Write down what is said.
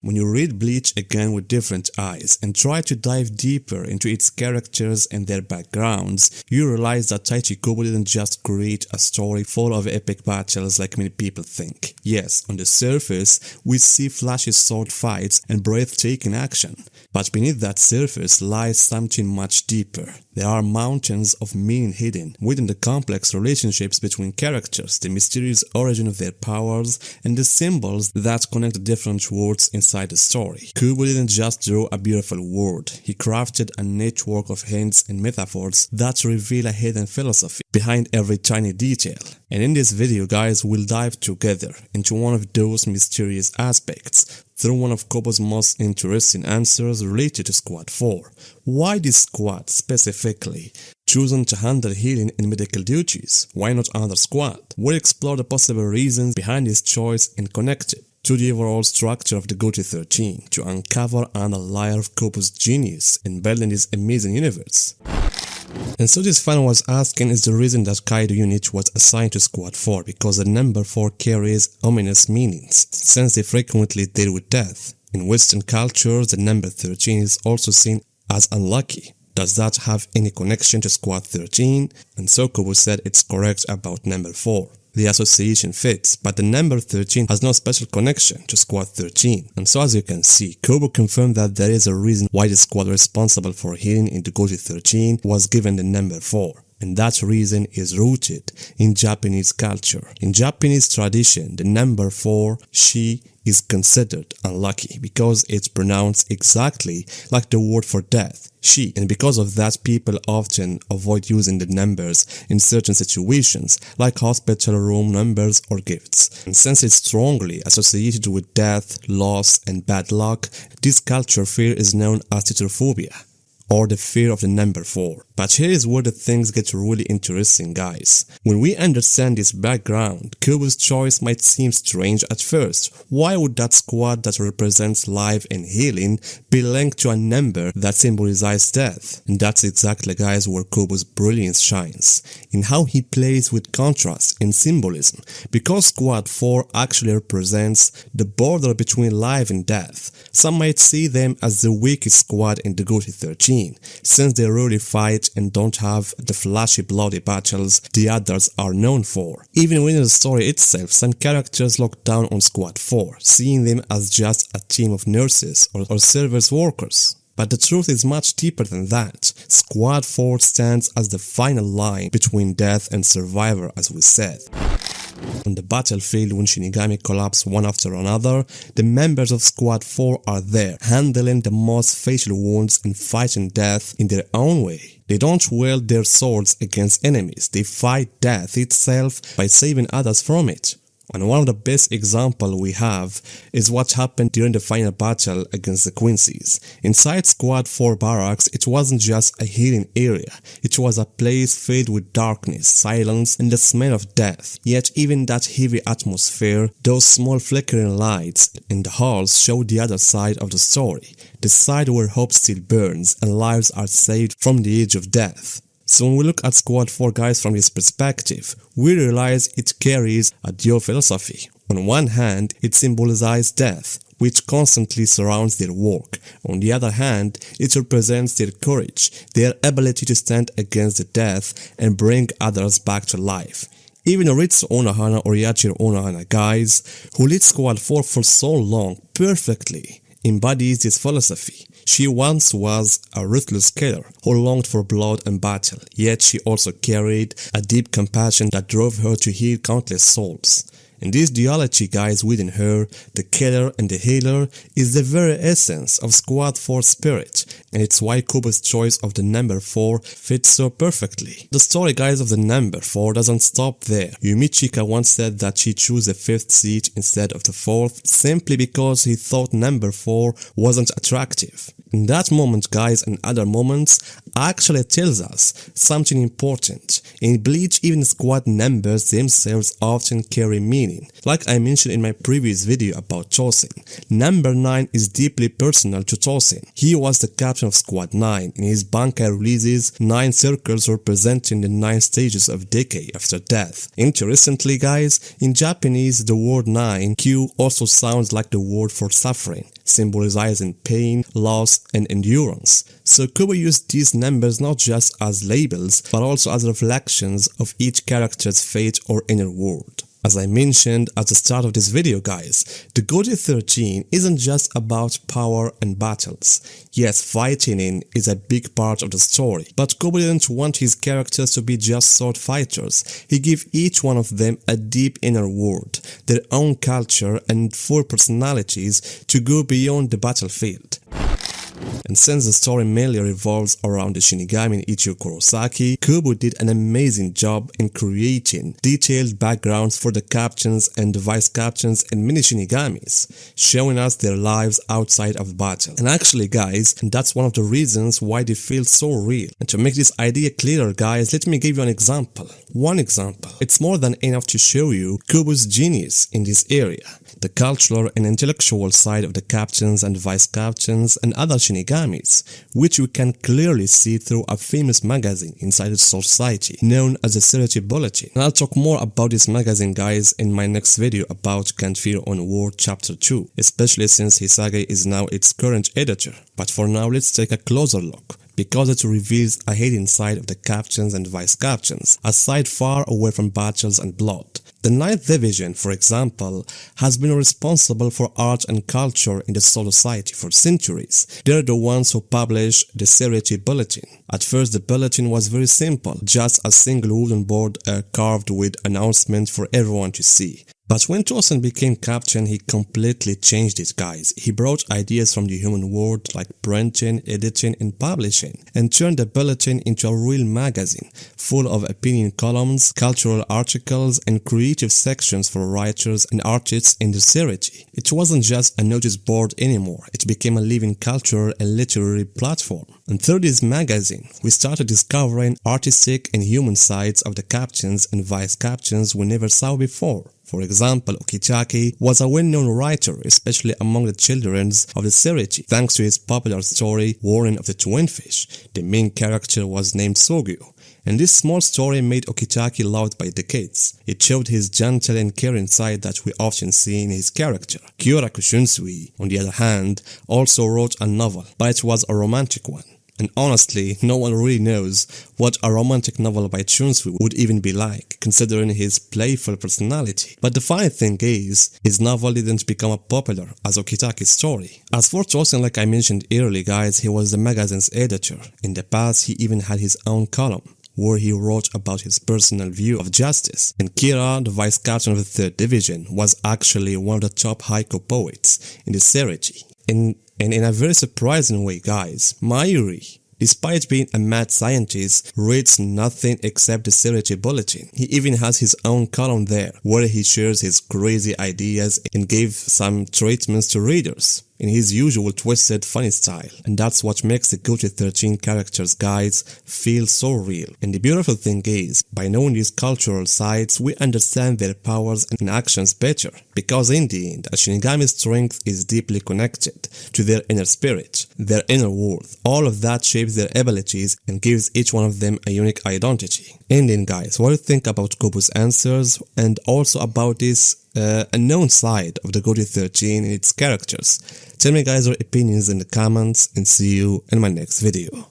When you read Bleach again with different eyes and try to dive deeper into its characters and their backgrounds, you realize that Taichi Kubo didn't just create a story full of epic battles like many people think. Yes, on the surface, we see flashy sword fights and breathtaking action, but beneath that surface lies something much deeper. There are mountains of meaning hidden within the complex relationships between characters, the mysterious origin of their powers, and the symbols that connect the different worlds inside the story. Kubo didn't just draw a beautiful world, he crafted a network of hints and metaphors that reveal a hidden philosophy behind every tiny detail. And in this video, guys, we'll dive together into one of those mysterious aspects through one of Kubo's most interesting answers related to Squad 4. Why this squad specifically chosen to handle healing and medical duties? Why not another squad? We'll explore the possible reasons behind his choice and connect it to the overall structure of the Gotei 13 to uncover another layer of Kubo's genius in building this amazing universe. And so this fan was asking, is the reason that Kaido unit was assigned to Squad 4 because the number 4 carries ominous meanings, since they frequently deal with death. In Western culture, the number 13 is also seen as unlucky. Does that have any connection to Squad 13? And so Kubo said it's correct about number 4. The association fits, but the number 13 has no special connection to Squad 13. And so as you can see, Kubo confirmed that there is a reason why the squad responsible for healing in the Gotei 13 was given the number 4. And that reason is rooted in Japanese culture. In Japanese tradition, the number 4, she, is considered unlucky because it's pronounced exactly like the word for death, she, and because of that people often avoid using the numbers in certain situations like hospital room numbers or gifts. And since it's strongly associated with death, loss, and bad luck, this culture fear is known as tetraphobia, or the fear of the number 4. But here is where the things get really interesting, guys. When we understand this background, Kubo's choice might seem strange at first. Why would that squad that represents life and healing be linked to a number that symbolizes death? And that's exactly, guys, where Kubo's brilliance shines, in how he plays with contrast and symbolism. Because Squad 4 actually represents the border between life and death, some might see them as the weakest squad in the Gotei 13, since they rarely fight and don't have the flashy bloody battles the others are known for. Even within the story itself, some characters look down on Squad 4, seeing them as just a team of nurses or service workers. But the truth is much deeper than that. Squad 4 stands as the final line between death and survivor, as we said. On the battlefield, when Shinigami collapse one after another, the members of Squad 4 are there, handling the most fatal wounds and fighting death in their own way. They don't wield their swords against enemies, they fight death itself by saving others from it. And one of the best examples we have is what happened during the final battle against the Quincy's. Inside Squad 4 barracks, it wasn't just a healing area, it was a place filled with darkness, silence, and the smell of death. Yet even that heavy atmosphere, those small flickering lights in the halls show the other side of the story, the side where hope still burns and lives are saved from the edge of death. So when we look at Squad 4, guys, from this perspective, we realize it carries a dual philosophy. On one hand, it symbolizes death, which constantly surrounds their work. On the other hand, it represents their courage, their ability to stand against the death and bring others back to life. Even Ritsu Onohana or Yachiro Onohana, guys, who lead Squad 4 for so long, perfectly embodies this philosophy. She once was a ruthless killer who longed for blood and battle, yet she also carried a deep compassion that drove her to heal countless souls. And this duality, guys, within her, the killer and the healer, is the very essence of Squad 4's spirit, and it's why Kubo's choice of the number 4 fits so perfectly. The story, guys, of the number 4 doesn't stop there. Yumi Chika once said that she chose the 5th seat instead of the 4th simply because he thought number 4 wasn't attractive. In that moment, guys, and other moments actually tells us something important. In Bleach, even squad numbers themselves often carry meaning. Like I mentioned in my previous video about Tosin, number 9 is deeply personal to Tosin. He was the captain of Squad 9. In his Bankai releases, 9 circles representing the 9 stages of decay after death. Interestingly, guys, in Japanese, the word 9, Q, also sounds like the word for suffering, symbolizing pain, loss, and endurance. So Kubo used these numbers not just as labels, but also as reflections of each character's fate or inner world. As I mentioned at the start of this video, guys, the Gotei 13 isn't just about power and battles. Yes, fighting in is a big part of the story, but Kubo didn't want his characters to be just sword fighters. He gave each one of them a deep inner world, their own culture and full personalities to go beyond the battlefield. And since the story mainly revolves around the Shinigami Ichiro Kurosaki, Kubo did an amazing job in creating detailed backgrounds for the captains and the vice captains and mini Shinigamis, showing us their lives outside of battle. And actually, guys, that's one of the reasons why they feel so real. And to make this idea clearer, guys, let me give you an example. One example. It's more than enough to show you Kubo's genius in this area. The cultural and intellectual side of the captains and vice captains and other Shinigamis, which we can clearly see through a famous magazine inside the society known as the Seriety Bulletin. And I'll talk more about this magazine, guys, in my next video about Kanfir on War Chapter 2, especially since Hisage is now its current editor. But for now, let's take a closer look, because it reveals a hidden side of the captains and vice captains, a side far away from battles and blood. The 9th Division, for example, has been responsible for art and culture in the Soul Society for centuries. They're the ones who publish the Seriety Bulletin. At first, the bulletin was very simple, just a single wooden board carved with announcements for everyone to see. But when Tosin became captain, he completely changed it, guys. He brought ideas from the human world like printing, editing, and publishing, and turned the bulletin into a real magazine, full of opinion columns, cultural articles, and creative sections for writers and artists in the Seriety. It wasn't just a notice board anymore, it became a living cultural and literary platform. And through this magazine, we started discovering artistic and human sides of the captains and vice captains we never saw before. For example, Okichaki was a well-known writer, especially among the children of the Seriety, thanks to his popular story, Warning of the Twin Fish. The main character was named Sogyo, and this small story made Okichaki loved by the kids. It showed his gentle and caring side that we often see in his character. Kyoraku Shunsui, on the other hand, also wrote a novel, but it was a romantic one. And honestly, no one really knows what a romantic novel by Shunsui would even be like, considering his playful personality. But the funny thing is, his novel didn't become popular as Okitaki's story. As for Tosin, like I mentioned earlier, guys, he was the magazine's editor. In the past, he even had his own column, where he wrote about his personal view of justice. And Kira, the vice captain of the 3rd Division, was actually one of the top haiku poets in the Seriety. And in a very surprising way, guys, Mayuri, despite being a mad scientist, reads nothing except the Seriety Bulletin. He even has his own column there, where he shares his crazy ideas and gives some treatments to readers in his usual twisted, funny style. And that's what makes the Gotei 13 characters, guys, feel so real. And the beautiful thing is, by knowing these cultural sides, we understand their powers and actions better. Because in the end, a Shinigami's strength is deeply connected to their inner spirit, their inner world. All of that shapes their abilities and gives each one of them a unique identity. And then, guys, what do you think about Kubo's answers and also about this unknown side of the Gotei 13 and its characters? Tell me, guys, your opinions in the comments, and see you in my next video.